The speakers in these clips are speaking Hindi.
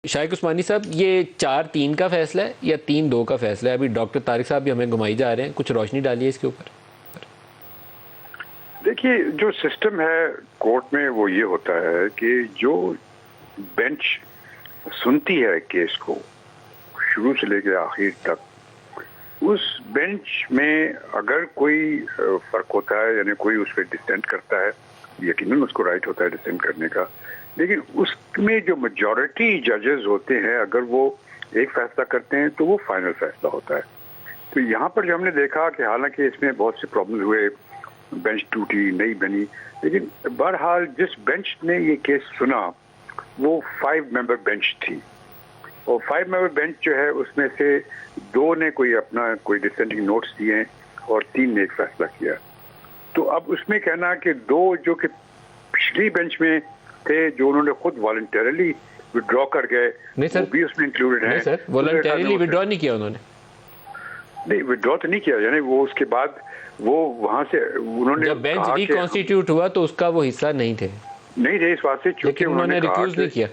शाइक उस्मानी साहब, ये 4-3 का फैसला है या 3-2 का फैसला है? अभी डॉक्टर तारिक साहब भी हमें घुमाई जा रहे हैं, कुछ रोशनी डालिए इसके ऊपर। देखिए, जो सिस्टम है कोर्ट में वो ये होता है कि जो बेंच सुनती है केस को शुरू से लेकर आखिर तक, उस बेंच में अगर कोई फर्क होता है यानी कोई उस पर डिसेंट करता है, यकीनन उसको राइट होता है डिसेंट करने का, लेकिन उसमें जो मेजॉरिटी जजेस होते हैं अगर वो एक फैसला करते हैं तो वो फाइनल फैसला होता है। तो यहाँ पर जो हमने देखा कि हालांकि इसमें बहुत से प्रॉब्लम हुए, बेंच टूटी, नहीं बनी, लेकिन बहरहाल जिस बेंच ने ये केस सुना वो 5 मेंबर बेंच थी और 5 मेंबर बेंच जो है उसमें से 2 ने कोई डिसेंटिंग नोट्स दिए और 3 ने एक फैसला किया। तो अब उसमें कहना कि 2 जो कि पिछली बेंच में थे, जो उन्होंने खुद वॉलंटरली विड्रॉ कर गए, वो भी उसमें इंक्लूडेड है। नहीं सर, वॉलंटरली विड्रॉ नहीं किया उन्होंने। नहीं, विड्रॉ तो नहीं किया, यानी वो उसके बाद वो वहां से उन्होंने जब बेंच रिकॉन्स्टिट्यूट हुआ तो उसका वो हिस्सा नहीं थे इस बात से, क्योंकि उन्होंने रिफ्यूज नहीं किया।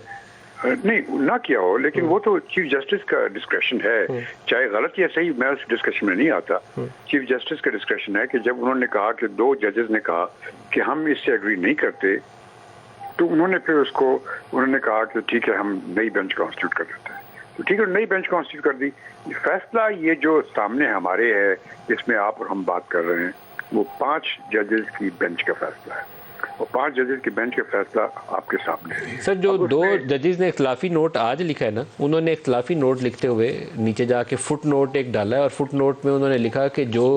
नहीं ना किया हो, लेकिन वो तो चीफ जस्टिस का डिस्क्रेशन है, चाहे गलत या सही, मैं उस डिस्कशन में नहीं आता। चीफ जस्टिस का डिस्क्रेशन है कि जब उन्होंने कहा कि 2 जजेस ने कहा कि हम इससे एग्री नहीं करते, तो उन्होंने फिर उन्होंने कहा कि ठीक है, हम नई बेंच कॉन्स्टिट्यूट कर देते हैं। तो ठीक है, नई बेंच कॉन्स्टिट्यूट कर दी। फैसला ये जो सामने हमारे है, जिसमें आप और हम बात कर रहे हैं, वो 5 जजेस की बेंच का फैसला है और 5 जजेस की बेंच का फैसला आपके सामने है। सर, जो 2 जजेस ने इख्तलाफी नोट आज लिखा है ना, उन्होंने इख्तलाफी नोट लिखते हुए नीचे जाके फुट नोट एक डाला है और फुट नोट में उन्होंने लिखा कि जो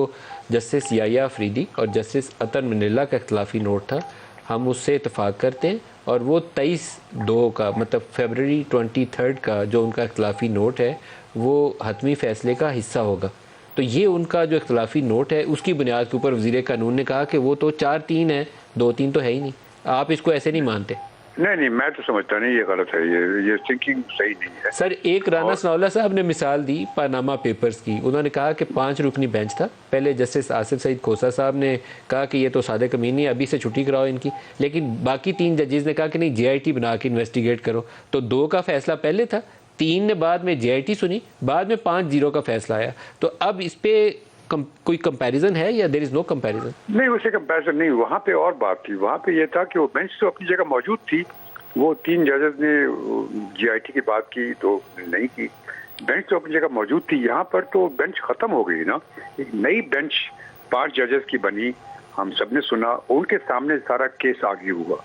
जस्टिस याया अफरीदी और जस्टिस अतर मंडेला का इख्तलाफी नोट था, हम उससे इतफाक़ करते हैं और वो 23/2 का मतलब फरवरी 23 का जो उनका इख्तलाफी नोट है वो हतमी फ़ैसले का हिस्सा होगा। तो ये उनका जो इख्तलाफी नोट है उसकी बुनियाद के ऊपर वज़ीर कानून ने कहा कि वो तो 4-3 है, 2-3 तो है ही नहीं। आप इसको ऐसे नहीं मानते? नहीं, मैं तो समझता नहीं, ये गलत है, ये थिंकिंग सही नहीं है। सर, एक राना सनाउल्लाह साहब ने मिसाल दी पानामा पेपर्स की। उन्होंने कहा कि 5 रुकनी बेंच था, पहले जस्टिस आसिफ सईद खोसा साहब ने कहा कि ये तो सादे कमीनी, अभी से छुट्टी कराओ इनकी, लेकिन बाकी 3 जजेस ने कहा कि नहीं, JIT बना के इन्वेस्टिगेट करो। तो 2 का फैसला पहले था, 3 ने बाद में JIT सुनी, बाद में 5-0 का फैसला आया। तो अब इस पर कोई कंपैरिजन है या देयर इज नो कंपैरिजन? नहीं, उसे कंपैरिजन नहीं, वहाँ पे और बात थी। वहाँ पे ये था कि वो बेंच तो अपनी जगह मौजूद थी, वो 3 जजेस ने JIT की बात की तो नहीं की, बेंच तो अपनी जगह मौजूद थी। यहाँ पर तो बेंच खत्म हो गई ना, एक नई बेंच 5 जजेस की बनी, हम सब ने सुना, उनके सामने सारा केस आगे हुआ।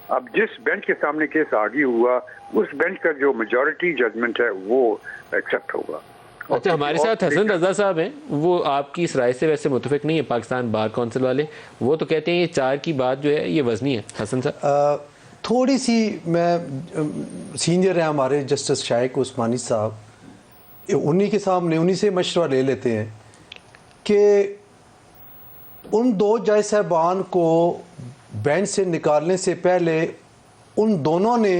अब जिस बेंच के सामने केस आगे हुआ, उस बेंच का जो मेजॉरिटी जजमेंट है वो एक्सेप्ट होगा। अच्छा, हमारे साथ हसन रजा साहब हैं, वो आपकी इस राय से वैसे मुतफिक नहीं है, पाकिस्तान बार काउंसिल वाले, वो तो कहते हैं ये 4 की बात जो है ये वजनी है। हसन साहब, थोड़ी सी मैं सीनियर है हमारे जस्टिस शाइक उस्मानी साहब, उन्हीं के सामने उन्हीं से मशवरा ले लेते हैं कि उन 2 जज साहबान को बेंच से निकालने से पहले उन दोनों ने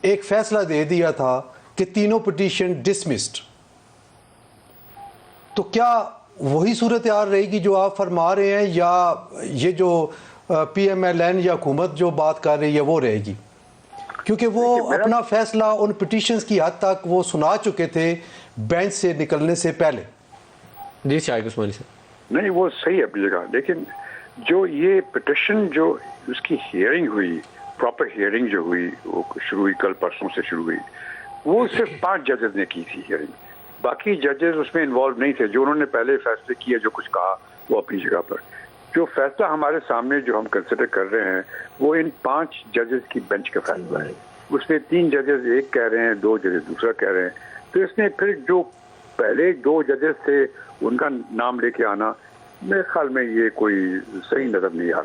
एक फैसला दे दिया था कि तीनों पिटीशन डिसमिस्ड। तो क्या वही सूरत हाल रहेगी जो आप फरमा रहे हैं, या ये जो PMLN या हुकूमत जो बात कर रही है वो रहेगी? क्योंकि वो अपना फैसला उन पिटीशंस की हद तक वो सुना चुके थे बेंच से निकलने से पहले। जी शाइक उस्मानी साहब, नहीं, वो सही है अपनी जगह, लेकिन जो ये पिटीशन जो उसकी हियरिंग हुई, प्रॉपर हियरिंग जो हुई, वो शुरू हुई कल परसों से शुरू हुई, वो सिर्फ 5 जजेस ने की थी हियरिंग, बाकी जजेस उसमें इन्वॉल्व नहीं थे। जो उन्होंने पहले फैसले किए, जो कुछ कहा, वो अपनी जगह पर। जो फैसला हमारे सामने जो हम कंसिडर कर रहे हैं वो इन 5 जजेस की बेंच का फैसला है। उसमें 3 जजेस एक कह रहे हैं, 2 जजेस दूसरा कह रहे हैं। तो इसमें फिर जो पहले 2 जजेस थे उनका नाम लेके आना, मेरे ख्याल में ये कोई सही नजर नहीं आ रहा।